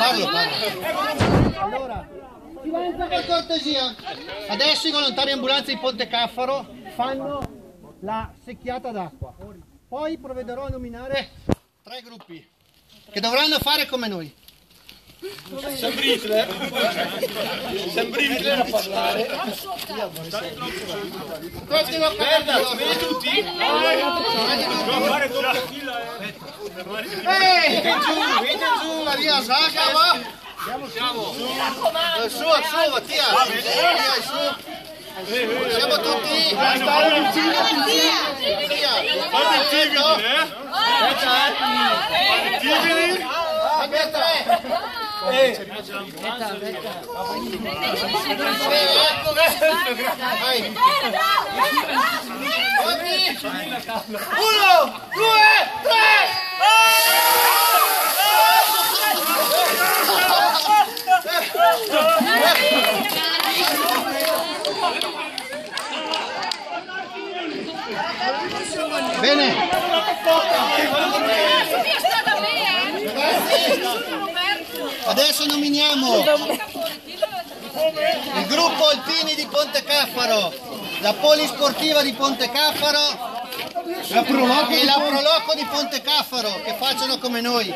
Parlo. Allora, silenzio per cortesia. Adesso i volontari ambulanza di Ponte Caffaro fanno la secchiata d'acqua. Poi provvederò a nominare 3 gruppi che dovranno fare come noi. Sembri Hitler a parlare. Vedi tutti? Venite giù, Maria Sacca, va? Siamo. Su, Mattia. Siamo tutti. Uno, due, Bene. Adesso nominiamo il gruppo Alpini di Ponte Caffaro, la Polisportiva di Ponte Caffaro e la Proloco di Ponte Caffaro, che facciano come noi.